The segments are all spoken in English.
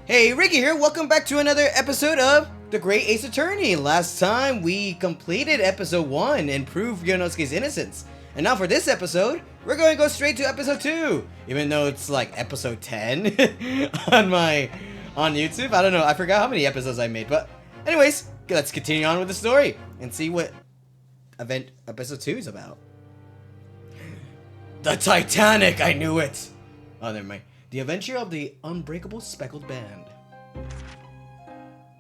Hey, Ricky here. Welcome back to another episode of The Great Ace Attorney. Last time we completed episode 1 and proved Ryunosuke's innocence. And now for this episode, we're going to go straight to episode 2. Even though it's like episode 10 on YouTube. I don't know. I forgot how many episodes I made. But anyways, let's continue on with the story and see what event episode 2 is about. The Titanic! I knew it! Oh, never mind. The Adventure of the Unbreakable Speckled Band.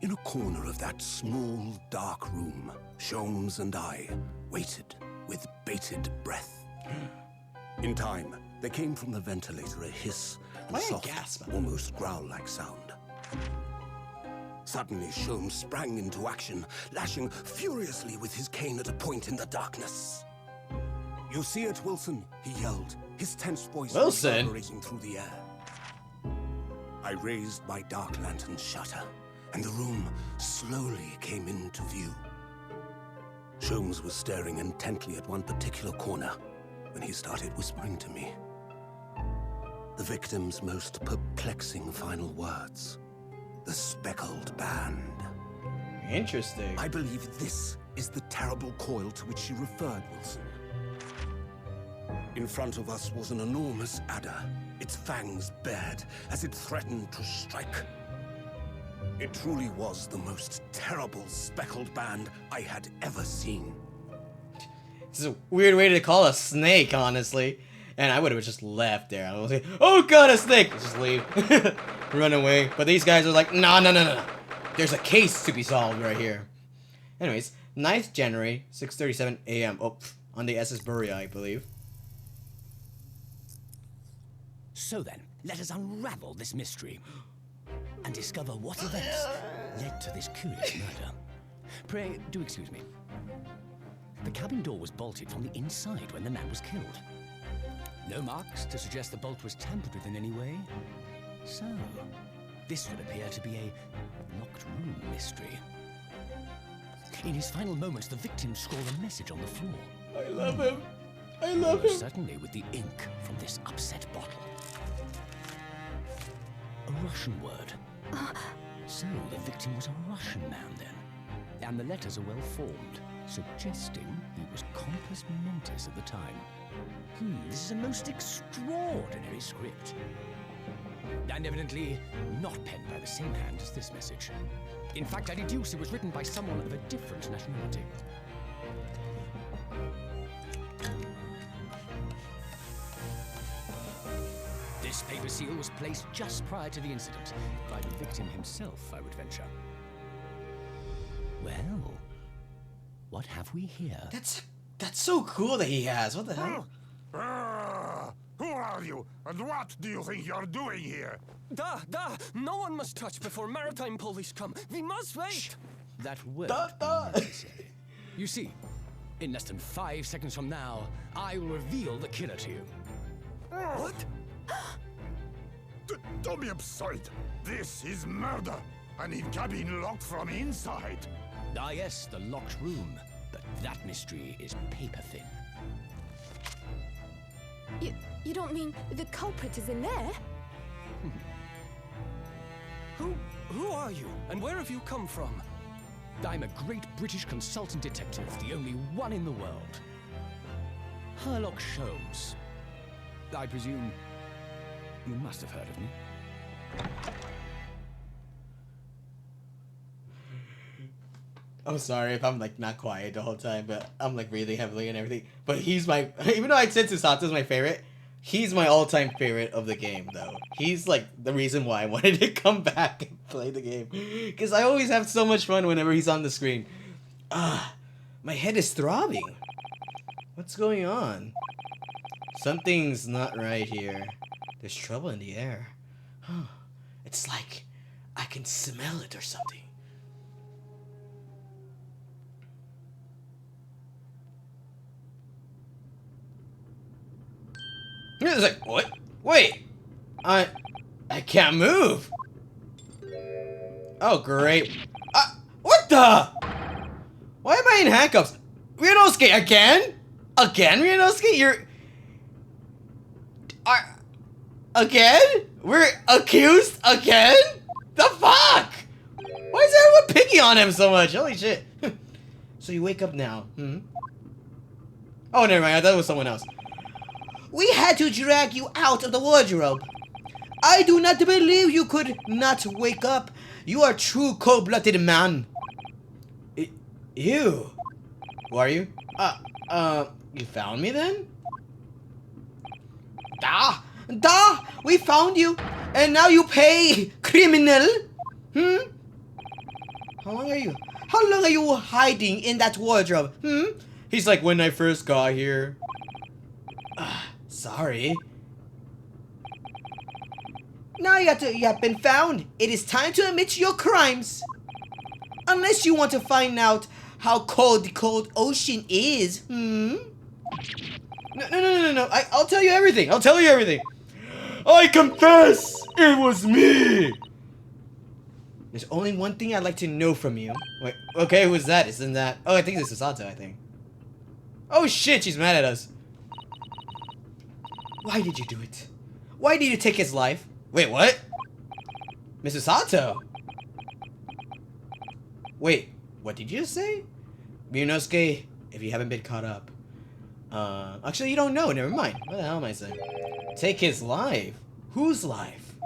In a corner of that small, dark room, Sholmes and I waited with bated breath. In time, there came from the ventilator a hiss and a soft, almost growl-like sound. Suddenly, Sholmes sprang into action, lashing furiously with his cane at a point in the darkness. "You see it, Wilson?" he yelled, his tense voice reverberating through the air. I raised my dark lantern's shutter, and the room slowly came into view. Sholmes was staring intently at one particular corner when he started whispering to me. The victim's most perplexing final words. The speckled band. Interesting. I believe this is the terrible coil to which she referred, Wilson. In front of us was an enormous adder, its fangs bared as it threatened to strike. It truly was the most terrible speckled band I had ever seen. This is a weird way to call a snake, honestly. And I would have just left there. I was like, oh god, a snake! Just leave. Run away. But these guys are like, no. There's a case to be solved right here. Anyways, 9th January, 6:37 a.m. Oh, on the SS Buria, I believe. So then, let us unravel this mystery and discover what events led to this curious murder. Pray, do excuse me. The cabin door was bolted from the inside when the man was killed. No marks to suggest the bolt was tampered with in any way. So, this would appear to be a locked room mystery. In his final moments, the victim scrawled a message on the floor. I love him. I love him. Certainly with the ink from this upset bottle. A Russian word. So the victim was a Russian man then. And the letters are well formed, suggesting he was compos mentis at the time. This is a most extraordinary script. And evidently not penned by the same hand as this message. In fact, I deduce it was written by someone of a different nationality. This paper seal was placed just prior to the incident, by the victim himself, I would venture. Well, what have we here? That's so cool that he has. What the hell? Who are you, and what do you think you're doing here? No one must touch before maritime police come. We must wait. That word necessary. You see, in less than 5 seconds from now, I will reveal the killer to you. What? Don't be absurd. This is murder. I need cabin locked from inside. Ah yes, the locked room. But that mystery is paper thin. You don't mean the culprit is in there? Who are you, and where have you come from? I'm a great British consultant detective, the only one in the world. Sherlock Sholmes. I presume you must have heard of me. I'm sorry if I'm like not quiet the whole time, but I'm like breathing heavily and everything. But he's my, even though I said Susato's my favorite, he's my all-time favorite of the game though. He's like the reason why I wanted to come back and play the game. Because I always have so much fun whenever he's on the screen. My head is throbbing. What's going on? Something's not right here. There's trouble in the air. It's like I can smell it or something. It's like, what? Wait! I can't move! Oh, great. What the? Why am I in handcuffs? Ryunosuke, again? Again, Ryunosuke? Again? We're accused again? The fuck? Why is everyone picking on him so much? Holy shit. So you wake up now. Oh, never mind. I thought it was someone else. We had to drag you out of the wardrobe. I do not believe you could not wake up. You are a true cold-blooded man. Ew. Who are you? You found me then? Da! We found you, and now you pay, criminal. How long are you hiding in that wardrobe? He's like, when I first got here. Sorry. Now you have been found. It is time to admit your crimes. Unless you want to find out how cold the cold ocean is. No. I'll tell you everything. I confess, it was me. There's only one thing I'd like to know from you. Wait, okay, who's that? Isn't that? Oh, I think this is Sato, I think. Oh shit, she's mad at us. Why did you do it? Why did you take his life? Wait, what? Mrs. Sato? Wait, what did you just say? Ryunosuke, if you haven't been caught up. Actually, you don't know. Never mind. What the hell am I saying? Take his life? Whose life?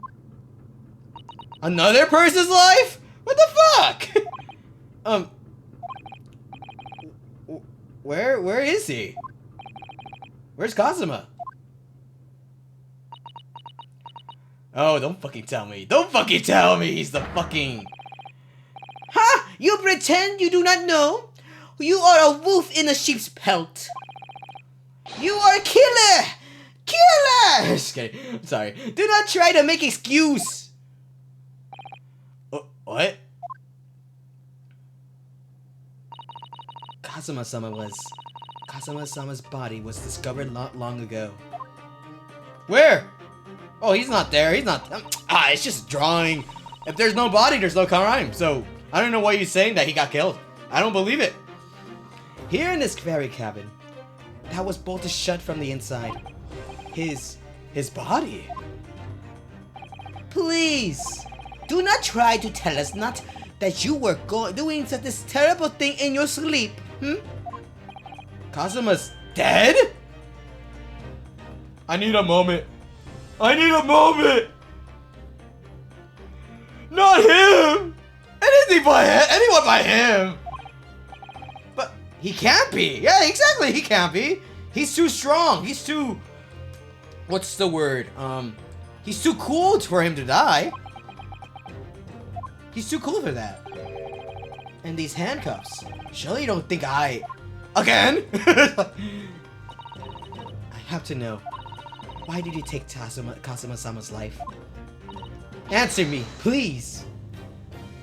Another person's life? What the fuck? Where is he? Where's Kazuma? Oh, don't fucking tell me. Don't fucking tell me he's the fucking... Ha! You pretend you do not know? You are a wolf in a sheep's pelt. You are a killer! Killer! Just kidding. I'm sorry. Do not try to make excuse. What? Kazuma-sama's body was discovered not long ago. Where? Oh, he's not there. He's not. It's just drawing. If there's no body, there's no crime. So I don't know why you're saying that he got killed. I don't believe it. Here in this very cabin, that was bolted shut from the inside. His body. Please, do not try to tell us not that you were doing such this terrible thing in your sleep. Kazuma's dead? I need a moment. Not him! Anyone but him! But he can't be. Yeah, exactly, he can't be. He's too strong. He's too... What's the word? He's too cool for him to die. He's too cool for that. And these handcuffs. Surely you don't think I... Again? I have to know. Why did you take Kazuma-sama's life? Answer me, please.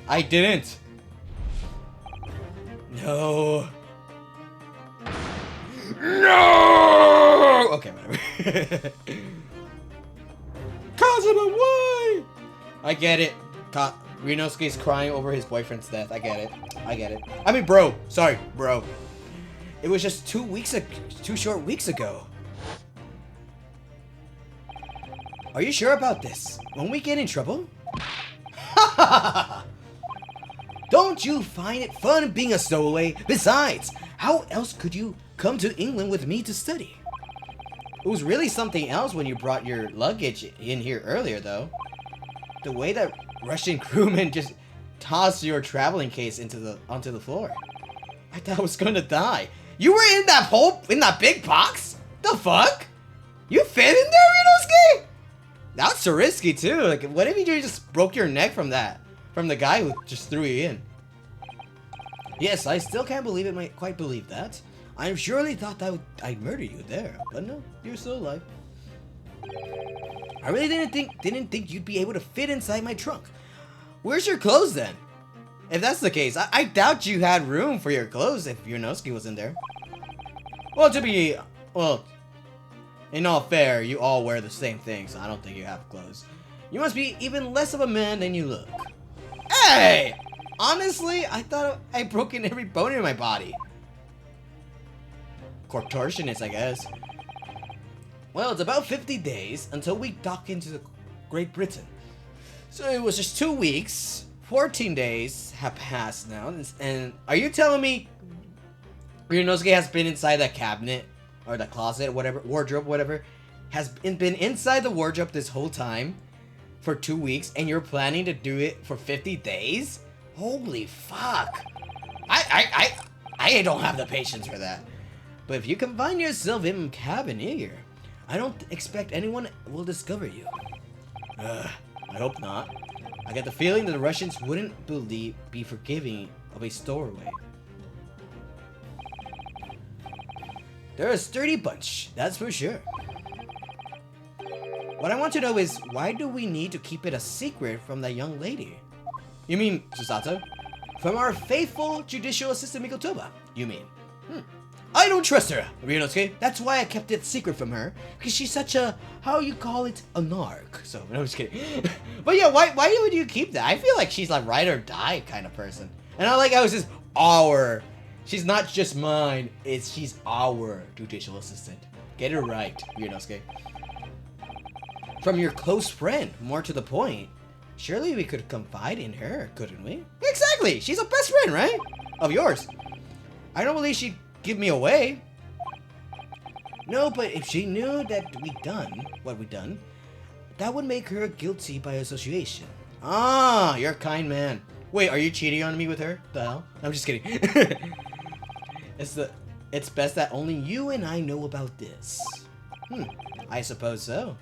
I didn't. No. No! Okay, whatever. Kazuma, why? I get it. Ryunosuke's crying over his boyfriend's death. I get it. I mean, bro. Sorry, bro. It was just 2 short weeks ago. Are you sure about this? Won't we get in trouble? Don't you find it fun being a stowaway? Besides, how else could you come to England with me to study? It was really something else when you brought your luggage in here earlier, though. The way that Russian crewman just tossed your traveling case onto the floor. I thought I was gonna die. You were in that big box? The fuck? You fit in there, Ryunosuke? That's so risky too. Like, what if you just broke your neck from that? From the guy who just threw you in. Yes, I still can't quite believe that. I surely thought that I'd murder you there, but no, you're still alive. I really didn't think you'd be able to fit inside my trunk. Where's your clothes then? If that's the case, I doubt you had room for your clothes if Ryunosuke was in there. Well, in all fair, you all wear the same thing, so I don't think you have clothes. You must be even less of a man than you look. Hey! Honestly, I thought I'd broken every bone in my body. Contortionist, I guess. Well, it's about 50 days until we dock into Great Britain. So it was just 2 weeks. 14 days have passed now, and are you telling me Ryunosuke has been inside that cabinet, or the closet, whatever, wardrobe, whatever, has been inside the wardrobe this whole time for 2 weeks, and you're planning to do it for 50 days? Holy fuck. I don't have the patience for that. But if you confine yourself in cabin here, I don't expect anyone will discover you. I hope not. I get the feeling that the Russians wouldn't be forgiving of a stowaway. They're a sturdy bunch, that's for sure. What I want to know is, why do we need to keep it a secret from that young lady? You mean, Susato? From our faithful judicial assistant Mikotoba, you mean? I don't trust her, Ryunosuke. That's why I kept it secret from her. Because she's such a, how you call it, a narc. So, no, I'm just kidding. But yeah, why would you keep that? I feel like she's like ride or die kind of person. And I like how it's just our. She's not just mine, she's our judicial assistant. Get it right, Ryunosuke. From your close friend, more to the point, surely we could confide in her, couldn't we? Exactly! She's a best friend, right? Of yours. I don't believe she'd give me away. No, but if she knew that what we'd done, that would make her guilty by association. Ah, you're a kind man. Wait, are you cheating on me with her? The hell? I'm just kidding. It's best that only you and I know about this. I suppose so.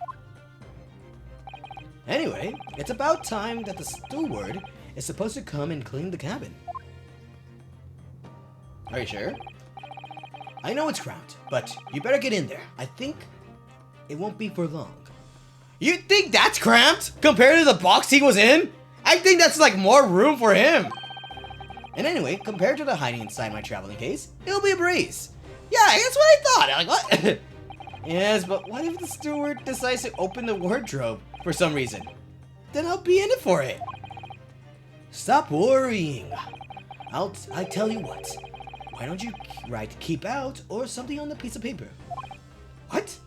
Anyway, it's about time that the steward is supposed to come and clean the cabin. Are you sure? I know it's cramped, but you better get in there. I think it won't be for long. You think that's cramped compared to the box he was in? I think that's like more room for him. And anyway, compared to the hiding inside my traveling case, it'll be a breeze. Yeah, that's what I thought. Like, what? Yes, but what if the steward decides to open the wardrobe for some reason? Then I'll be in it for it. Stop worrying. I tell you what. Why don't you write keep out or something on the piece of paper? What?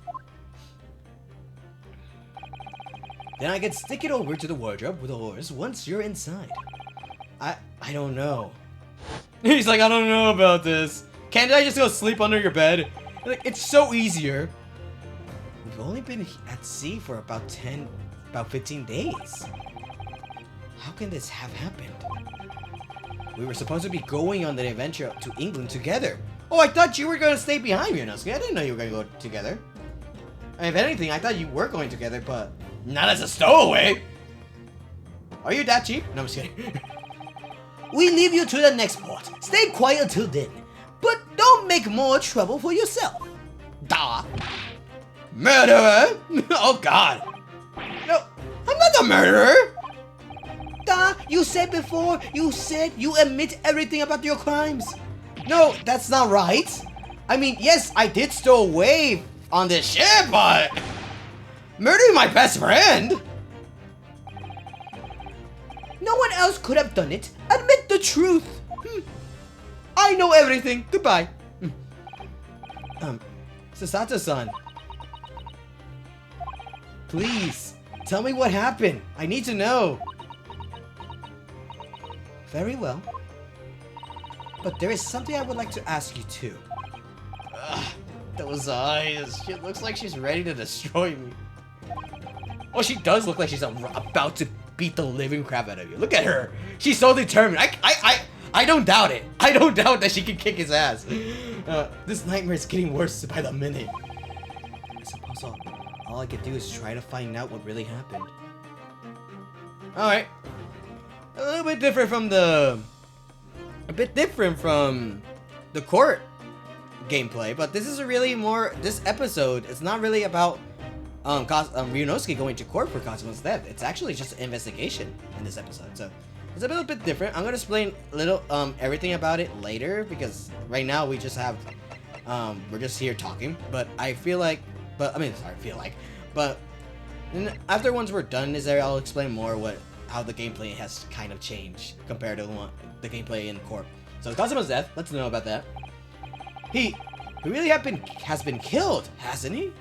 Then I can stick it over to the wardrobe with the oars once you're inside. I don't know. He's like, I don't know about this. Can't I just go sleep under your bed? Like, it's so easier. We've only been at sea for about 15 days. How can this have happened? We were supposed to be going on the adventure to England together. Oh, I thought you were going to stay behind, Ryunosuke. I didn't know you were going to go together. And if anything, I thought you were going together, but not as a stowaway. Are you that cheap? No, I'm just kidding. We leave you to the next port. Stay quiet until then. But don't make more trouble for yourself. Da. Murderer? Oh, God. No, I'm not the murderer. Da, you said before, you admit everything about your crimes. No, that's not right. I mean, yes, I did stow away on this ship, but murdering my best friend? No one else could have done it. Admit the truth. I know everything. Goodbye. Susato-san. Please, tell me what happened. I need to know. Very well. But there is something I would like to ask you too. Those eyes. She looks like she's ready to destroy me. Oh, she does look like she's about to beat the living crap out of you. Look at her. She's so determined. I don't doubt it. I don't doubt that she can kick his ass. This nightmare is getting worse by the minute. I suppose all I could do is try to find out what really happened. Alright. A little bit different from the court gameplay, but this is really more, this episode is not really about Ryunosuke going to court for Kazuma's death. It's actually just an investigation in this episode, so it's a little bit different. I'm gonna explain a little everything about it later, because right now we just have we're just here talking, but after once we're done I'll explain more how the gameplay has kind of changed compared to the gameplay in Corp. So Kazuma's death, let's know about that. He really has been killed, hasn't he?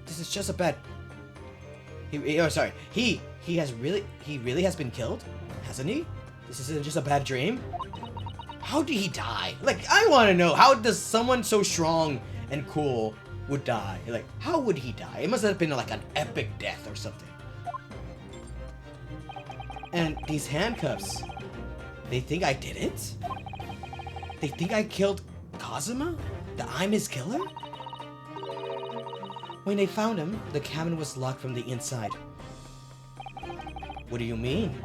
This is just a bad. He really has been killed, hasn't he? This isn't just a bad dream? How did he die? Like, I want to know, how does someone so strong and cool would die? Like, how would he die? It must have been like an epic death or something. And these handcuffs, they think I did it? They think I killed Kazuma? That I'm his killer? When they found him, the cabin was locked from the inside. What do you mean?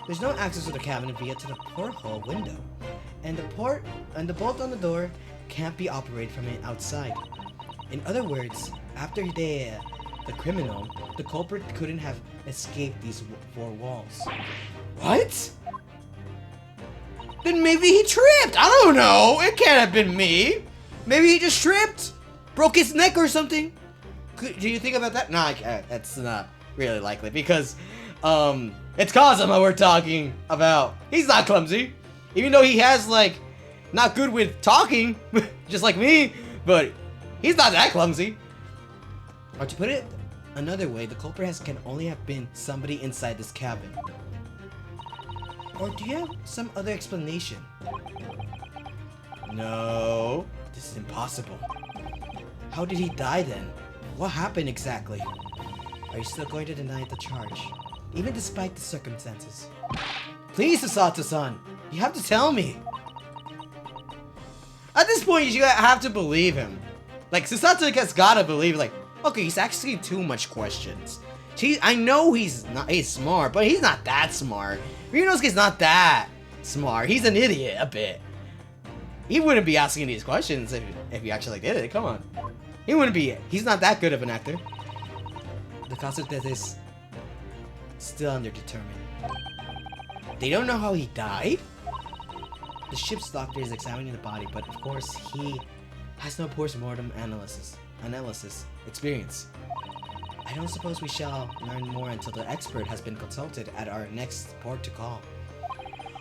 There's no access to the cabin via to the porthole window, and the bolt on the door can't be operated from it outside. In other words, after the criminal, the culprit couldn't have escaped these four walls. What? Then maybe he tripped. I don't know. It can't have been me. Maybe he just tripped, broke his neck or something. Do you think about that? No, that's not really likely because, it's Kazuma we're talking about. He's not clumsy, even though he has like, not good with talking, just like me. But he's not that clumsy. Or to put it another way, the culprit can only have been somebody inside this cabin. Or do you have some other explanation? No, this is impossible. How did he die then? What happened exactly? Are you still going to deny the charge, even despite the circumstances? Please, Sasato-san, you have to tell me. At this point, you have to believe him. Like, Sasato has gotta believe, like, okay, he's asking too much questions. I know he's smart, but he's not that smart. Ryunosuke's not that smart. He's an idiot, a bit. He wouldn't be asking these questions if he actually did it. Come on. He wouldn't be. He's not that good of an actor. The concept that is still underdetermined. They don't know how he died? The ship's doctor is examining the body, but of course he has no post-mortem analysis experience. I don't suppose we shall learn more until the expert has been consulted at our next port to call.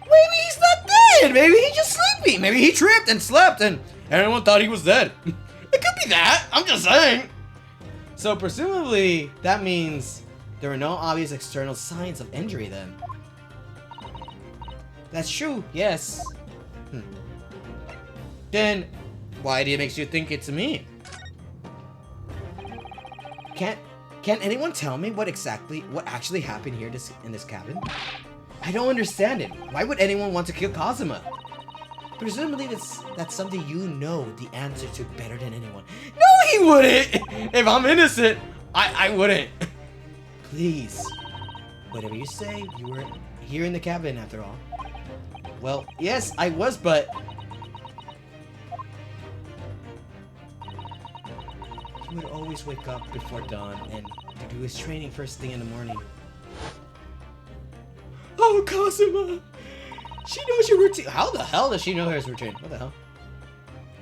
Maybe he's not dead! Maybe he's just sleepy! Maybe he tripped and slept and everyone thought he was dead. It could be that! I'm just saying! So presumably, that means there were no obvious external signs of injury then. That's true, yes. Then, why do it makes you think it's me? Can anyone tell me what actually happened here in this cabin? I don't understand it. Why would anyone want to kill Kazuma? Presumably that's something you know the answer to better than anyone. No, he wouldn't! If I'm innocent, I wouldn't. Please. Whatever you say, you were here in the cabin after all. Well, yes, I was, but... He would always wake up before dawn and to do his training first thing in the morning. Oh, Kazuma! She knows your routine. How the hell does she know his routine? What the hell?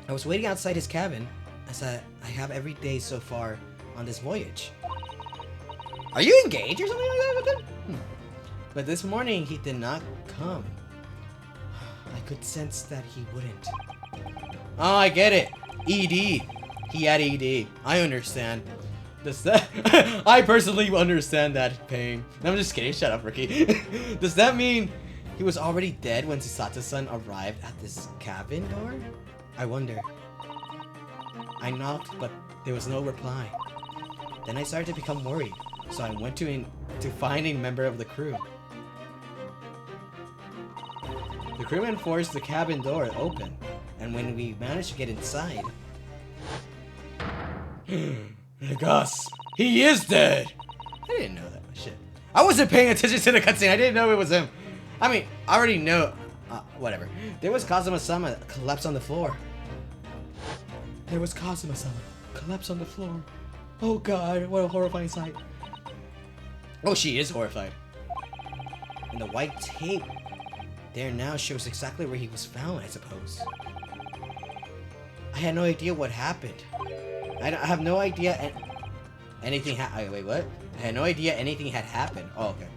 I was waiting outside his cabin, as I have every day so far on this voyage. Are you engaged or something like that with him? But this morning he did not come. I could sense that he wouldn't. Oh, I get it. ED. He had ED. I understand. I personally understand that pain. I'm just kidding. Shut up, Ricky. Does that mean he was already dead when Sasato-san arrived at this cabin door? I wonder. I knocked, but there was no reply. Then I started to become worried, so I went to find a member of the crew. The crewman forced the cabin door open, and when we managed to get inside... Gus, he is dead! I didn't know that. Shit. I wasn't paying attention to the cutscene. I didn't know it was him. I mean, I already know. Whatever. There was Kazuma-sama collapsed on the floor. There was Kazuma-sama collapsed on the floor. Oh god, what a horrifying sight. Oh, she is horrified. And the white tape there now shows exactly where he was found, I suppose. I had no idea what happened. I have no idea anything wait, what? I had no idea anything had happened. Oh, okay.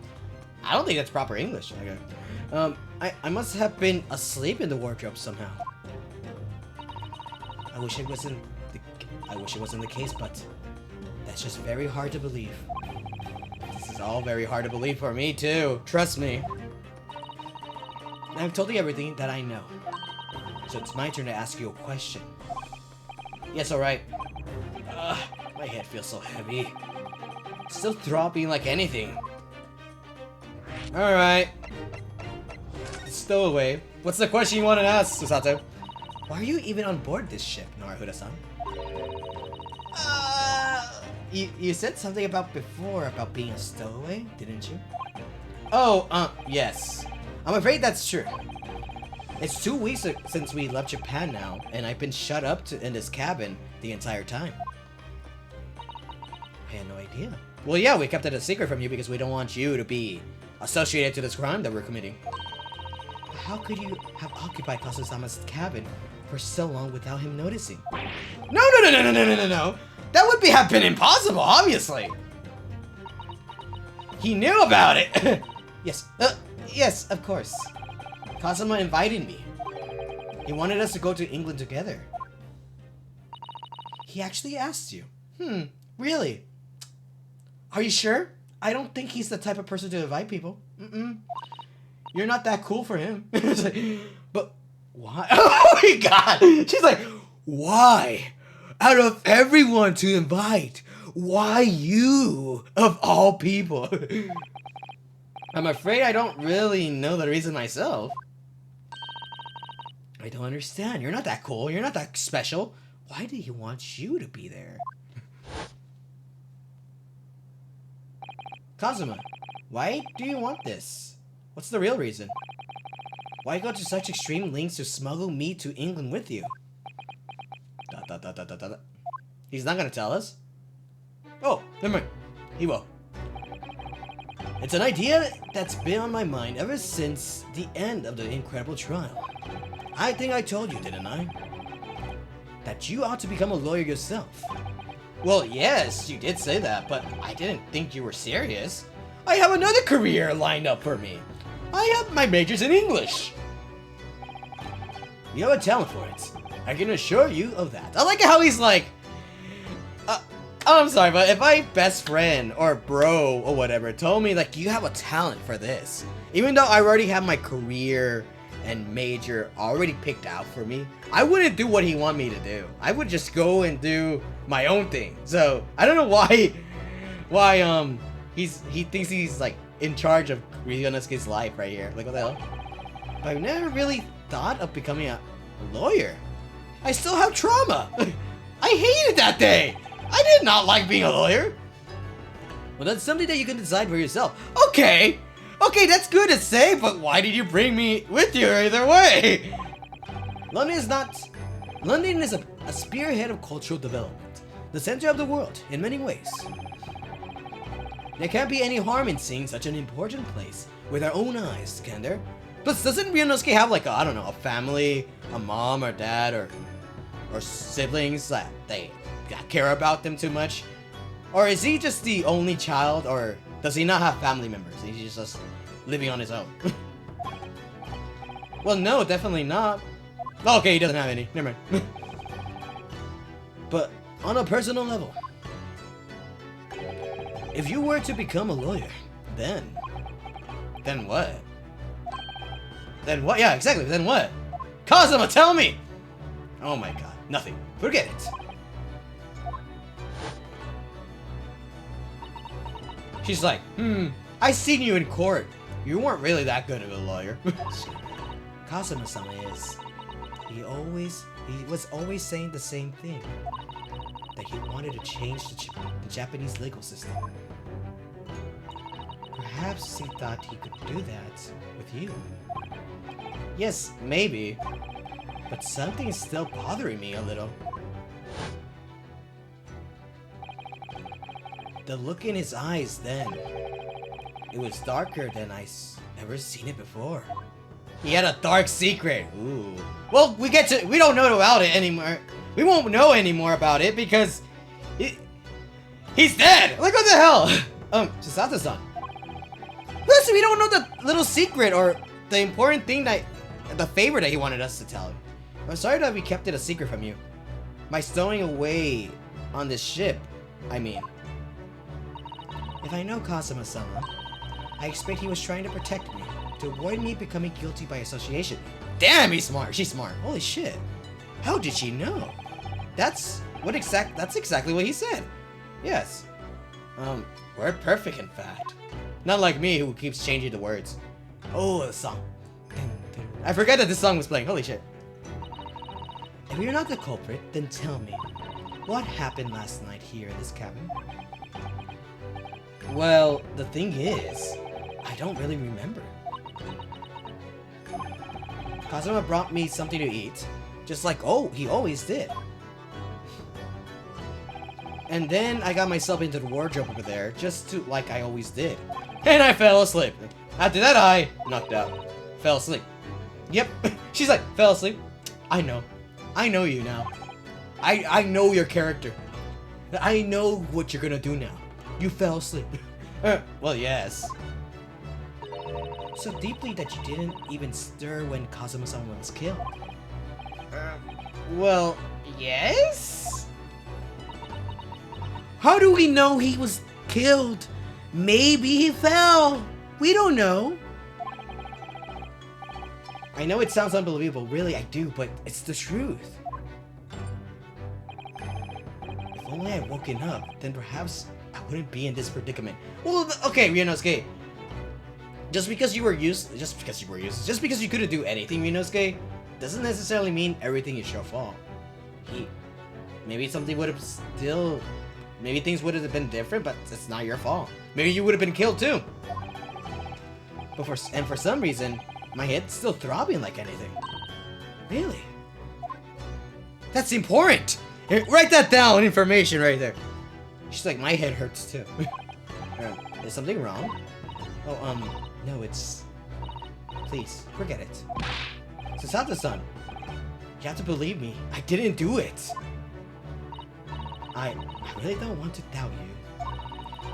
I don't think that's proper English. Okay. I must have been asleep in the wardrobe somehow. I wish it wasn't the case, but that's just very hard to believe. This is all very hard to believe for me too. Trust me. I've told you everything that I know. So it's my turn to ask you a question. Yes, alright. My head feels so heavy. Still throbbing like anything. Alright. Stowaway. What's the question you want to ask, Susato? Why are you even on board this ship, Naruhodo-san? You said something about before about being a stowaway, didn't you? Oh, yes. I'm afraid that's true. It's 2 weeks since we left Japan now, and I've been shut up in this cabin the entire time. I had no idea. Well, yeah, we kept it a secret from you because we don't want you to be associated to this crime that we're committing. How could you have occupied Kazusama's cabin for so long without him noticing? No. That would have been impossible, obviously. He knew about it. Yes, of course. Kazuma invited me. He wanted us to go to England together. He actually asked you. Really? Are you sure? I don't think he's the type of person to invite people. You're not that cool for him. But why? Oh my god! She's like, why? Out of everyone to invite, why you, of all people? I'm afraid I don't really know the reason myself. I don't understand. You're not that cool. You're not that special. Why did he want you to be there? Kazuma, why do you want this? What's the real reason? Why go to such extreme lengths to smuggle me to England with you? He's not gonna tell us. Oh, never mind. He will. It's an idea that's been on my mind ever since the end of the incredible trial. I think I told you, didn't I? That you ought to become a lawyer yourself. Well, yes, you did say that, but I didn't think you were serious. I have another career lined up for me. I have my majors in English. You have a talent for it. I can assure you of that. I like how he's like, I'm sorry, but if my best friend or bro or whatever told me like you have a talent for this, even though I already have my career and major already picked out for me, I wouldn't do what he want me to do. I would just go and do my own thing. So I don't know why he thinks he's like in charge of Ryunosuke's life right here. Like what the hell? But I've never really thought of becoming a lawyer. I still have trauma. I hated that day. I did not like being a lawyer. Well, that's something that you can decide for yourself. Okay, that's good to say, but why did you bring me with you either way? London is a spearhead of cultural development, the center of the world in many ways. There can't be any harm in seeing such an important place with our own eyes, can there? Plus, doesn't Ryunosuke have like a family, a mom or dad or siblings that they care about them too much? Or is he just the only child, or does he not have family members? He's just living on his own. Well, no, definitely not. Okay, he doesn't have any. Never mind. But on a personal level, if you were to become a lawyer, then what? Then what? Yeah, exactly. Then what? Kazuma, tell me! Oh my god. Nothing. Forget it. She's like, I seen you in court. You weren't really that good of a lawyer. Kazuma-sama is. He was always saying the same thing. That he wanted to change the Japanese legal system. Perhaps he thought he could do that with you. Yes, maybe. But something is still bothering me a little. The look in his eyes then. It was darker than I ever seen it before. He had a dark secret. Ooh. Well, we don't know about it anymore. We won't know anymore about it because he's dead. Like what the hell? Chisato-san. Listen, we don't know the little secret or the important thing the favor that he wanted us to tell him. I'm sorry that we kept it a secret from you. My stowing away on this ship, I mean. If I know Kazuma-sama, I expect he was trying to protect me, to avoid me becoming guilty by association. Damn, he's smart. She's smart. Holy shit. How did she know? That's exactly what he said. Yes. We're perfect, in fact. Not like me, who keeps changing the words. Oh, the song. I forgot that this song was playing. Holy shit. If you're not the culprit, then tell me, what happened last night here in this cabin? Well, the thing is, I don't really remember. Kazuma brought me something to eat, just like he always did. And then I got myself into the wardrobe over there, just to like I always did. And I fell asleep. After that, I knocked out. Fell asleep. Yep. She's like, fell asleep. I know. I know you now. I know your character. I know what you're gonna do now. You fell asleep. Well, yes. So deeply that you didn't even stir when Kazuma-sama was killed. Well, yes? How do we know he was killed? Maybe he fell. We don't know. I know it sounds unbelievable, really I do, but it's the truth. If only I woken up, then perhaps I wouldn't be in this predicament. Well, okay, Ryunosuke. Just because you couldn't do anything, Ryunosuke, doesn't necessarily mean everything is your fault. Maybe something would have maybe things would have been different, but it's not your fault. Maybe you would have been killed too. But for some reason, my head's still throbbing like anything. Really? That's important! Write that down, information right there. She's like, my head hurts too. Is something wrong? Oh, no, it's... Please, forget it. Susato-san, you have to believe me. I didn't do it. I really don't want to doubt you.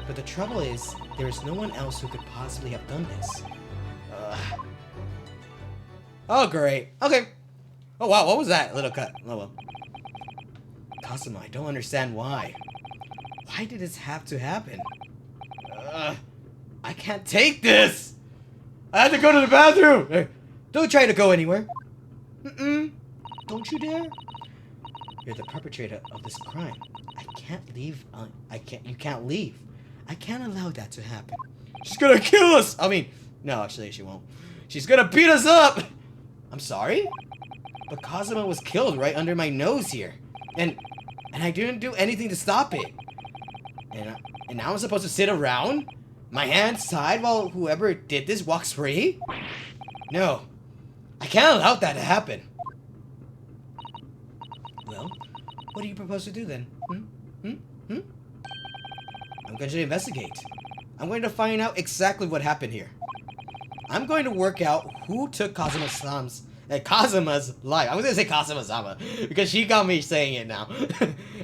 But the trouble is, there is no one else who could possibly have done this. Oh, great. Okay. Oh, wow, what was that? Little cut. Oh, well. Kazuma, I don't understand why. Why did this have to happen? I can't take this! I have to go to the bathroom! Don't try to go anywhere. Don't you dare. You're the perpetrator of this crime. I can't leave. You can't leave. I can't allow that to happen. She's gonna kill us! I mean, no, actually, she won't. She's gonna beat us up! I'm sorry? But Kazuma was killed right under my nose here. And I didn't do anything to stop it. And now I'm supposed to sit around? My hands tied while whoever did this walks free? No. I can't allow that to happen. Well, what do you propose to do then? I'm going to investigate. I'm going to find out exactly what happened here. I'm going to work out who took Kazuma's life. I was going to say Kazuma-sama because she got me saying it now.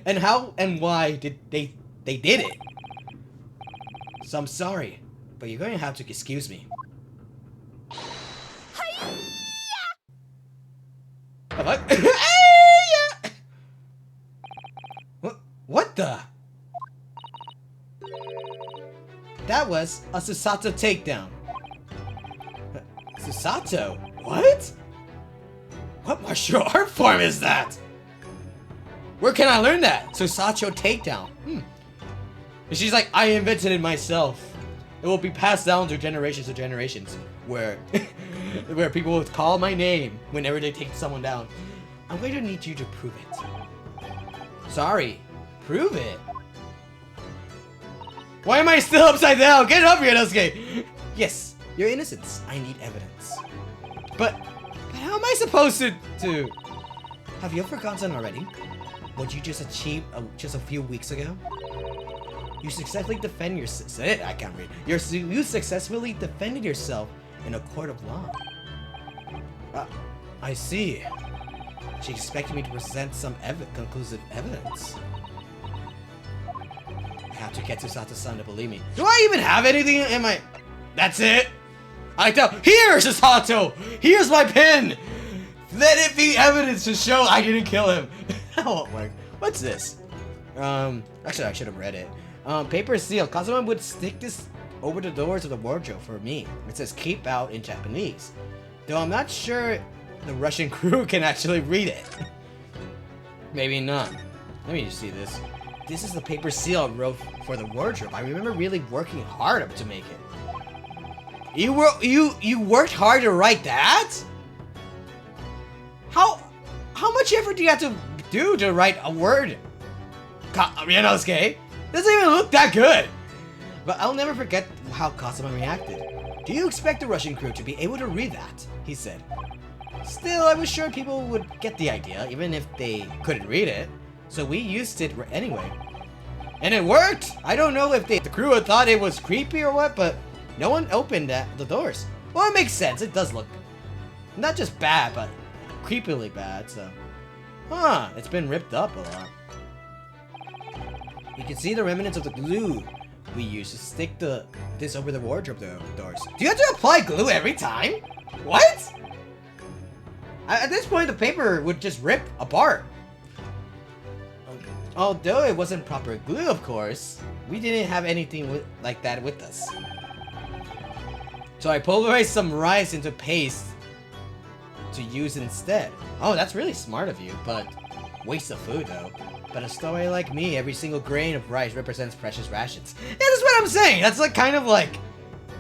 And how and why did they did it. So I'm sorry, but you're going to have to excuse me. What the? That was a Susato takedown. Susato? What? What martial art form is that? Where can I learn that? Susato takedown. She's like, I invented it myself. It will be passed down to generations, where where people will call my name whenever they take someone down. I'm going to need you to prove it. Sorry, prove it. Why am I still upside down? Get up, Ryunosuke! Yes, your innocence. I need evidence. But how am I supposed to... Have you forgotten already what you just achieved just a few weeks ago? You successfully defend yourself. I can't read. You successfully defended yourself in a court of law. I see. She expected me to present some conclusive evidence. I have to get Susato-san to believe me. Do I even have anything in my... That's it? I tell... Here's Susato! Here's my pen! Let it be evidence to show I didn't kill him. That won't work. What's this? Actually, I should have read it. Paper seal. Kazuma would stick this over the doors of the wardrobe for me. It says keep out in Japanese. Though I'm not sure the Russian crew can actually read it. Maybe not. Let me just see this. This is the paper seal I wrote for the wardrobe. I remember really working hard to make it. You worked hard to write that? How much effort do you have to do to write a word? Ryunosuke? Doesn't even look that good. But I'll never forget how Kazuma reacted. Do you expect the Russian crew to be able to read that? He said. Still, I was sure people would get the idea, even if they couldn't read it. So we used it anyway. And it worked! I don't know if the crew had thought it was creepy or what, but no one opened the doors. Well, it makes sense. It does look not just bad, but creepily bad, so. Huh, it's been ripped up a lot. You can see the remnants of the glue we used to stick this over the wardrobe doors. Do you have to apply glue every time? What? At this point, the paper would just rip apart. Although it wasn't proper glue, of course, we didn't have anything like that with us. So I pulverized some rice into paste to use instead. Oh, that's really smart of you, but waste of food though. But a story like me, every single grain of rice represents precious rations. Yeah, that's what I'm saying. That's like kind of like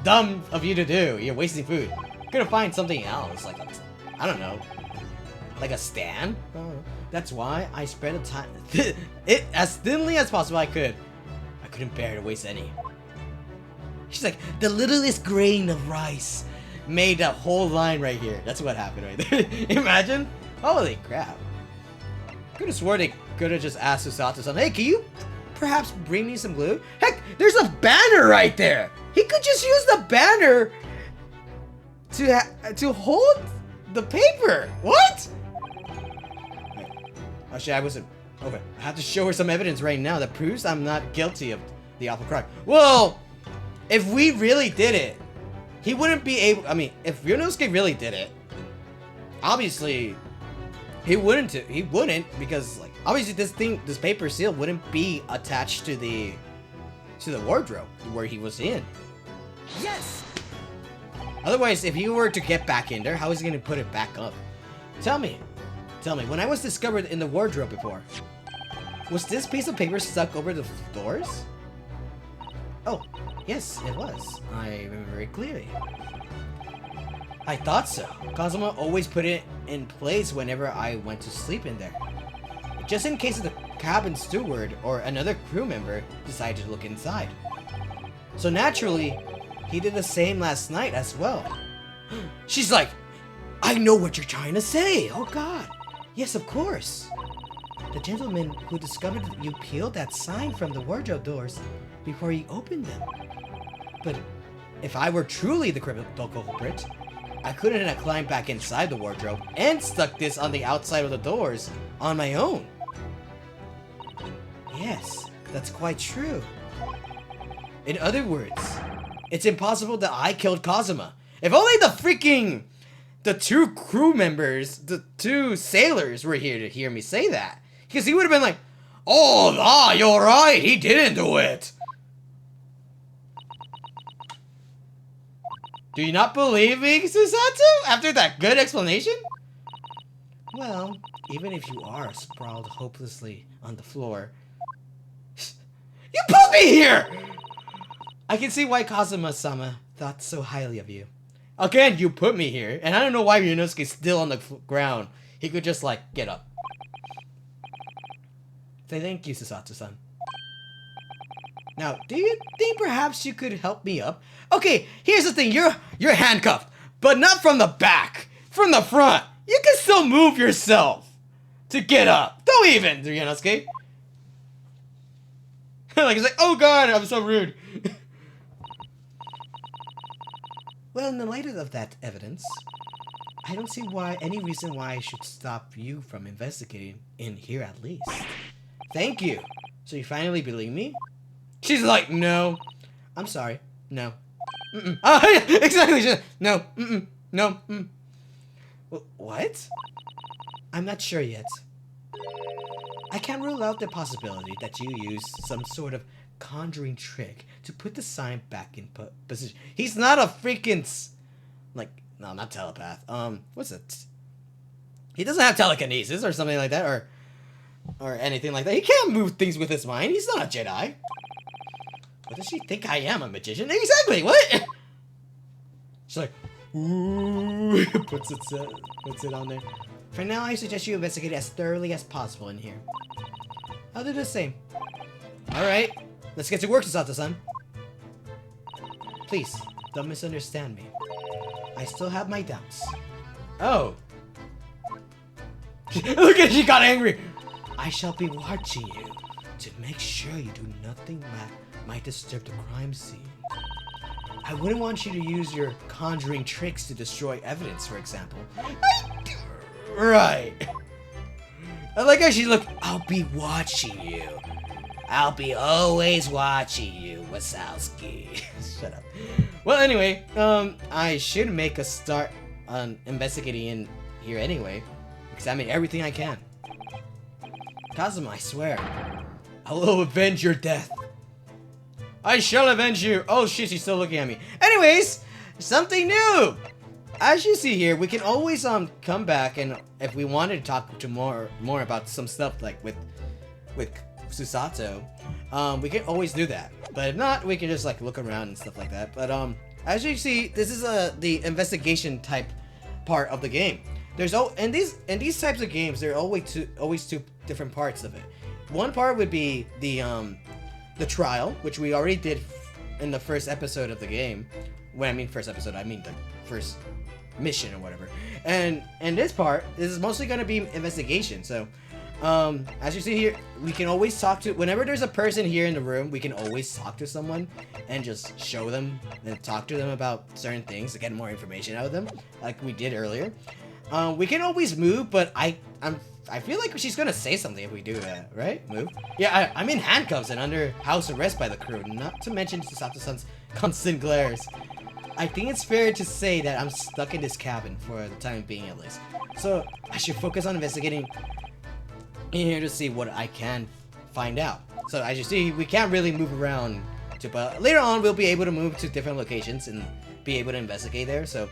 dumb of you to do. You're wasting food. You're gonna find something else, like I don't know, like a stand. Oh. That's why I spread it as thinly as possible I could. I couldn't bear to waste any. She's like, the littlest grain of rice made a whole line right here. That's what happened right there. Imagine? Holy crap. Could have swore they could have just asked Susato-san, hey, can you perhaps bring me some glue? Heck, there's a banner right there. He could just use the banner to hold the paper. What? Actually, I wasn't. Okay, I have to show her some evidence right now that proves I'm not guilty of the awful crime. Well, if we really did it, he wouldn't be able. I mean, if Ryunosuke really did it, obviously he wouldn't. He wouldn't because, like, obviously this paper seal wouldn't be attached to the wardrobe where he was in. Yes. Otherwise, if he were to get back in there, how is he gonna put it back up? Tell me, when I was discovered in the wardrobe before, was this piece of paper stuck over the doors? Oh, yes, it was. I remember very clearly. I thought so. Kazuma always put it in place whenever I went to sleep in there. Just in case the cabin steward or another crew member decided to look inside. So naturally, he did the same last night as well. She's like, I know what you're trying to say. Oh God. Yes, of course. The gentleman who discovered that you peeled that sign from the wardrobe doors before you opened them. But if I were truly the culprit, I couldn't have climbed back inside the wardrobe and stuck this on the outside of the doors on my own. Yes, that's quite true. In other words, it's impossible that I killed Kazuma. If only the two crew members, the two sailors were here to hear me say that. Because he would have been like, oh, you're right, he didn't do it. Do you not believe me, Susato? After that good explanation? Well, even if you are sprawled hopelessly on the floor, you put me here! I can see why Kazuma-sama thought so highly of you. Again, you put me here, and I don't know why Ryunosuke's still on the ground. He could just, like, get up. Say thank you, Susato-san. Now, do you think perhaps you could help me up? Okay, here's the thing. You're handcuffed, but not from the back. From the front. You can still move yourself to get up. Don't even, Ryunosuke. Like, it's like, oh God, I'm so rude. Well, in the light of that evidence, I don't see any reason why I should stop you from investigating in here at least. Thank you. So you finally believe me? She's like, no. I'm sorry. No. Mm-mm. Oh, yeah, exactly. No. Mm-mm. No. Mm. What? I'm not sure yet. I can't rule out the possibility that you used some sort of conjuring trick to put the sign back in position. He's not a freaking no, not telepath. What's it? He doesn't have telekinesis or something like that, or anything like that. He can't move things with his mind. He's not a Jedi. What does she think I am, a magician? Exactly. What? She's like, ooh, puts it on there. For now, I suggest you investigate as thoroughly as possible in here. I'll do the same. Alright, let's get to work, Susato-san. Please, don't misunderstand me. I still have my doubts. Oh. Look at she got angry! I shall be watching you to make sure you do nothing that might disturb the crime scene. I wouldn't want you to use your conjuring tricks to destroy evidence, for example. Right. I like how she look. I'll be watching you. I'll be always watching you, Wazowski. Shut up. Well, anyway, I should make a start on investigating in here anyway. Examine everything I can. Kazuma, I swear, I will avenge your death. I shall avenge you. Oh shit, she's still looking at me. Anyways, something new. As you see here, we can always come back, and if we wanted to talk to more about some stuff like with Susato, we can always do that. But if not, we can just like look around and stuff like that. But as you see, this is the investigation type part of the game. There's in these types of games, there are always two different parts of it. One part would be the trial, which we already did in the first episode of the game. When I mean first episode, I mean the first mission or whatever. And this part, this is mostly going to be investigation. So as you see here, we can always talk to, whenever there's a person here in the room, we can always talk to someone and just show them and talk to them about certain things to get more information out of them, like we did earlier. We can always move, but I feel like she's gonna say something if we do that, right? Move? Yeah, I'm in handcuffs and under house arrest by the crew, not to mention Susato-san's constant glares. I think it's fair to say that I'm stuck in this cabin for the time being at least. So I should focus on investigating in here to see what I can find out. So as you see, we can't really move around, but later on we'll be able to move to different locations and be able to investigate there. So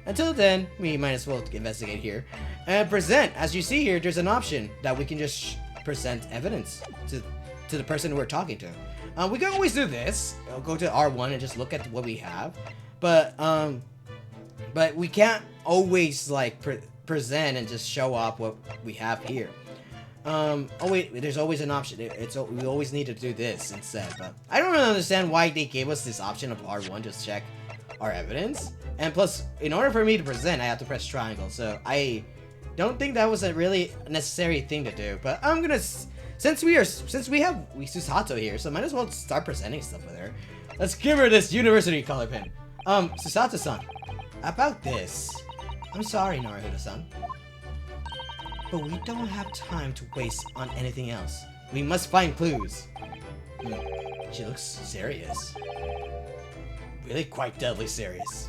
until then, we might as well investigate here and present. As you see here, there's an option that we can just present evidence to the person we're talking to. We can always do this. I'll go to R1 and just look at what we have, but we can't always like present and just show off what we have here. Oh wait, there's always an option. We always need to do this instead. But I don't really understand why they gave us this option of R1 to check our evidence. And plus, in order for me to present, I have to press triangle. So I don't think that was a really necessary thing to do. But I'm gonna, since we have Susato here, so might as well start presenting stuff with her. Let's give her this university color pin. Susato-san, about this. I'm sorry, Naruhodo-san, but we don't have time to waste on anything else. We must find clues. She looks serious. Really quite deadly serious.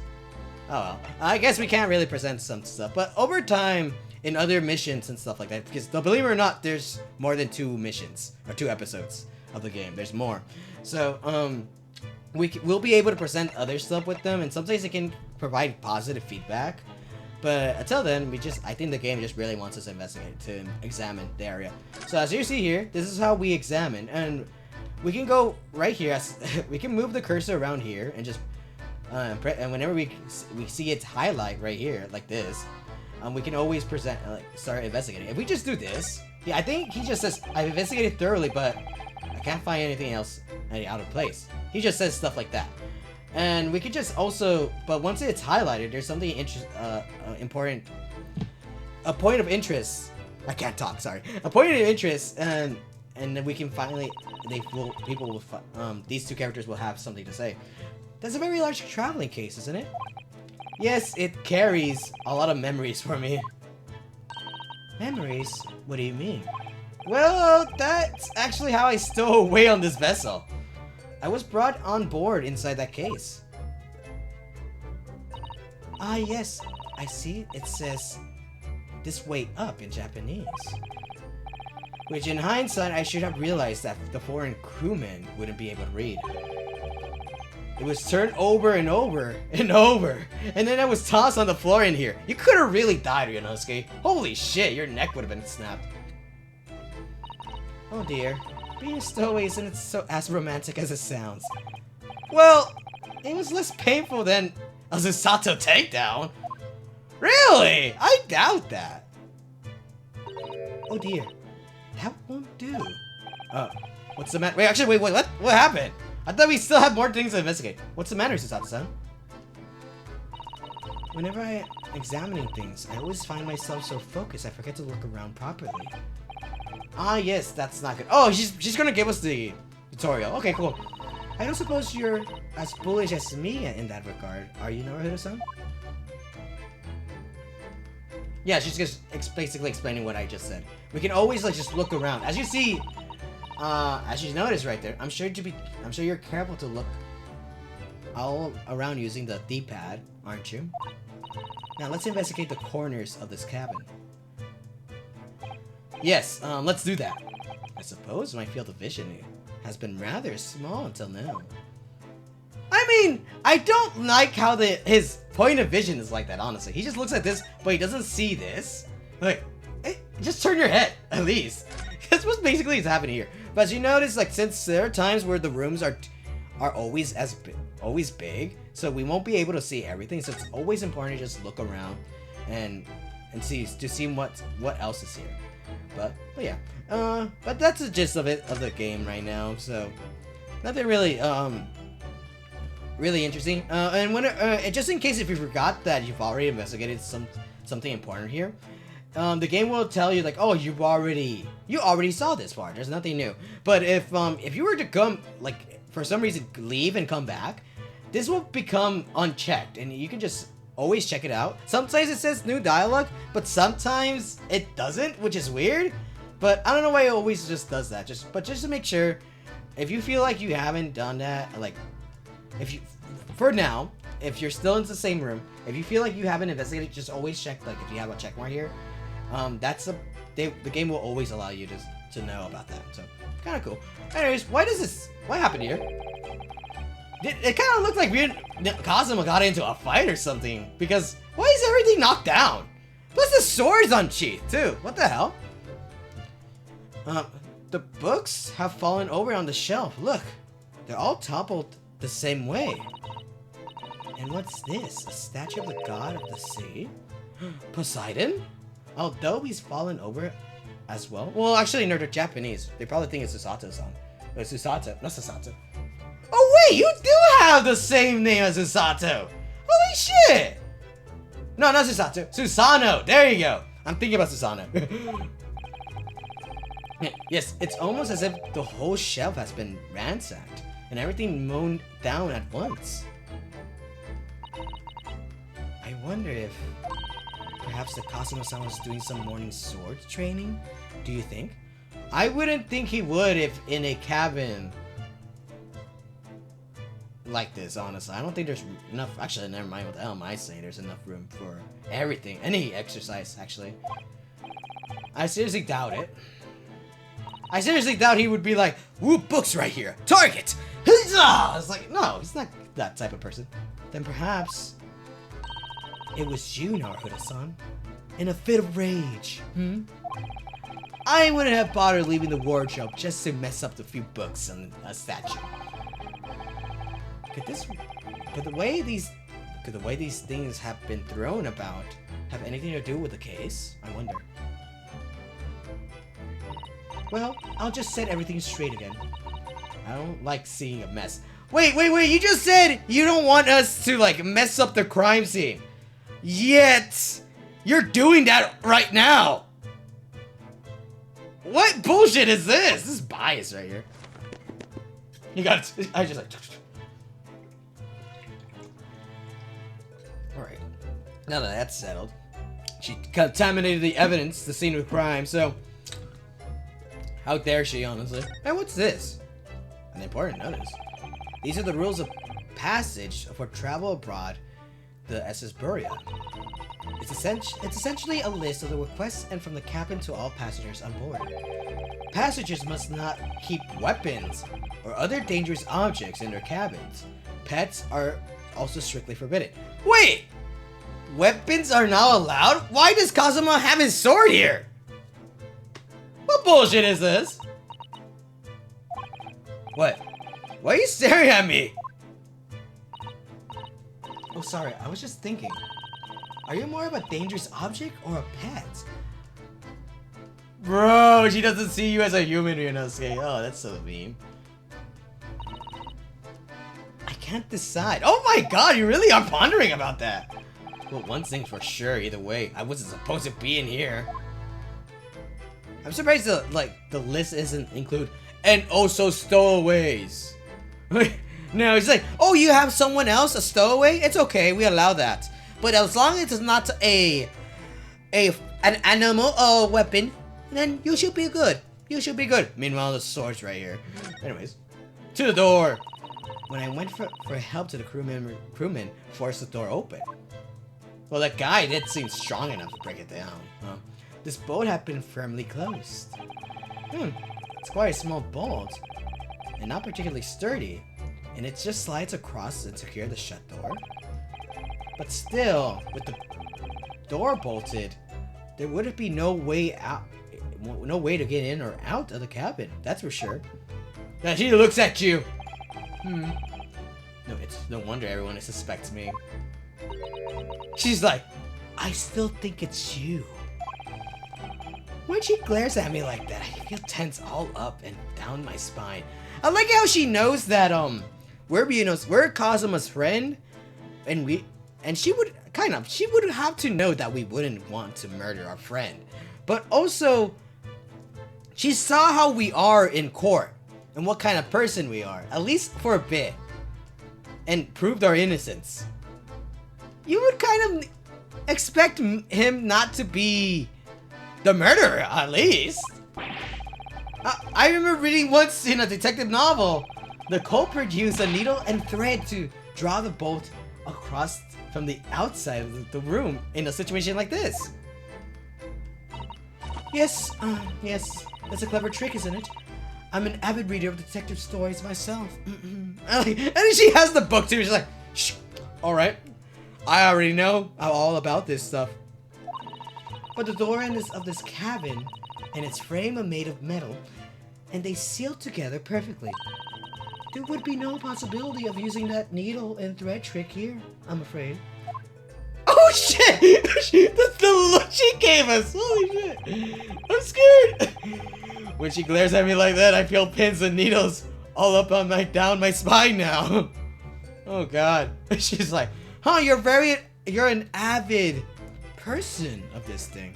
Oh well, I guess we can't really present some stuff, but over time, in other missions and stuff like that, because believe it or not, there's more than 2 missions, or 2 episodes of the game, there's more. So, we'll be able to present other stuff with them, and sometimes it can provide positive feedback. But until then, I think the game just really wants us to investigate, to examine the area. So as you see here, this is how we examine, and we can go right here, we can move the cursor around here, and just, and whenever we see its highlight right here, like this, we can always present, start investigating. If we just do this, yeah, I think he just says, I've investigated thoroughly, but I can't find anything else out of place. He just says stuff like that. And we could just also, but once it's highlighted, there's something important, a point of interest. I can't talk, sorry. A point of interest, and then we can finally, these 2 characters will have something to say. That's a very large traveling case, isn't it? Yes, it carries a lot of memories for me. Memories? What do you mean? Well, that's actually how I stowed away on this vessel. I was brought on board inside that case. Ah, yes. I see it says this way up in Japanese. Which in hindsight, I should have realized that the foreign crewmen wouldn't be able to read. It was turned over and over and over, and then I was tossed on the floor in here. You could have really died, Ryunosuke. Holy shit, your neck would have been snapped. Oh dear. Being a stowaway isn't so as romantic as it sounds. Well, it was less painful than a Susato takedown. Really? I doubt that. Oh dear. That won't do. What's the matter? Wait, actually, wait, what? What happened? I thought we still had more things to investigate. What's the matter, Susato-san? Whenever I am examining things, I always find myself so focused I forget to look around properly. Ah, yes, that's not good. Oh, she's gonna give us the tutorial. Okay, cool. I don't suppose you're as bullish as me in that regard, are you, Naruto-san? Yeah, she's just basically explaining what I just said. We can always like just look around. As you see, as you notice right there, I'm sure you're careful to look all around using the D-pad, aren't you? Now let's investigate the corners of this cabin. Yes, let's do that. I suppose my field of vision has been rather small until now. I mean, I don't like how his point of vision is like that, honestly. He just looks at this, but he doesn't see this. Like, just turn your head, at least. That's what basically is happening here. But as you notice, like, since there are times where the rooms are always big, so we won't be able to see everything. So it's always important to just look around and see what else is here. But yeah, but that's the gist of the game right now. So nothing really really interesting. And when just in case if you forgot that you've already investigated something important here, the game will tell you like, oh, you already saw this part. There's nothing new. But if you were to come like for some reason leave and come back, this will become unchecked, and you can just always check it out. Sometimes it says new dialogue, but sometimes it doesn't, which is weird. But I don't know why it always just does that. Just to make sure, if you feel like you haven't done that, like for now, if you're still in the same room, if you feel like you haven't investigated, just always check like if you have a check mark here. The game will always allow you to know about that. So kind of cool. Anyways, what happened here? It kind of looked like Kazuma got into a fight or something, because why is everything knocked down? Plus the sword's unsheathed too. What the hell? The books have fallen over on the shelf. Look, they're all toppled the same way. And what's this? A statue of the god of the sea? Poseidon? Although he's fallen over as well. Well, actually, no, they're Japanese. They probably think it's Susato-san. But Susato, not Susato. Oh wait, you do have the same name as Susato! Holy shit! No, not Susato. Susano! There you go! I'm thinking about Susano. Yes, it's almost as if the whole shelf has been ransacked, and everything mown down at once. I wonder if perhaps the Kazuma-san was doing some morning sword training? Do you think? I wouldn't think he would if in a cabin like this, honestly. I don't think there's enough. Actually, never mind what the hell am I saying. There's enough room for everything. Any exercise, actually. I seriously doubt it. I seriously doubt he would be like, ooh, books right here. Target! It's like, no, he's not that type of person. Then perhaps it was you, Naruto-san, in a fit of rage. I wouldn't have bothered leaving the wardrobe just to mess up the few books and a statue. Could the way these things have been thrown about have anything to do with the case? I wonder. Well, I'll just set everything straight again. I don't like seeing a mess. Wait, you just said you don't want us to like mess up the crime scene. Yet, you're doing that right now. What bullshit is this? This is bias right here. You got it. I just like. Alright. Now that that's settled, she contaminated the evidence, the scene of crime, so. How dare she, honestly? And what's this? An important notice. These are the rules of passage for travel abroad the SS Buria. It's essentially a list of the requests and from the captain to all passengers on board. Passengers must not keep weapons or other dangerous objects in their cabins. Pets are also strictly forbidden. Wait! Weapons are not allowed? Why does Kazuma have his sword here? What bullshit is this? What? Why are you staring at me? Oh, sorry, I was just thinking. Are you more of a dangerous object or a pet? Bro, she doesn't see you as a human, Ryunosuke. Oh, that's so mean. I can't decide. Oh my god, you really are pondering about that. Well, one thing's for sure, either way, I wasn't supposed to be in here. I'm surprised the list doesn't include and also stowaways. No, it's like, oh, you have someone else, a stowaway? It's okay, we allow that. But as long as it's not an animal or weapon, then you should be good. You should be good. Meanwhile, the sword's right here. Anyways, to the door. When I went for help to the crewman forced the door open. Well, that guy did seem strong enough to break it down. Huh? This bolt had been firmly closed. It's quite a small bolt, and not particularly sturdy, and it just slides across and secure the shut door. But still, with the door bolted, there would be no way out, no way to get in or out of the cabin. That's for sure. Now she looks at you. No, it's no wonder everyone suspects me. She's like, I still think it's you. When she glares at me like that, I feel tense all up and down my spine. I like how she knows that we're Kazuma's friend, and she would have to know that we wouldn't want to murder our friend. But also, she saw how we are in court and what kind of person we are, at least for a bit, and proved our innocence. You would kind of expect him not to be the murderer, at least. I remember reading once in a detective novel, the culprit used a needle and thread to draw the bolt across from the outside of the room in a situation like this. Yes, that's a clever trick, isn't it? I'm an avid reader of detective stories myself. And she has the book too. She's like, shh, all right. I already know all about this stuff. But the door of this cabin and its frame are made of metal, and they seal together perfectly. There would be no possibility of using that needle and thread trick here, I'm afraid. Oh shit! That's the look she gave us! Holy shit! I'm scared! When she glares at me like that, I feel pins and needles all up on down my spine now. Oh god. She's like, huh, you're an avid person of this thing.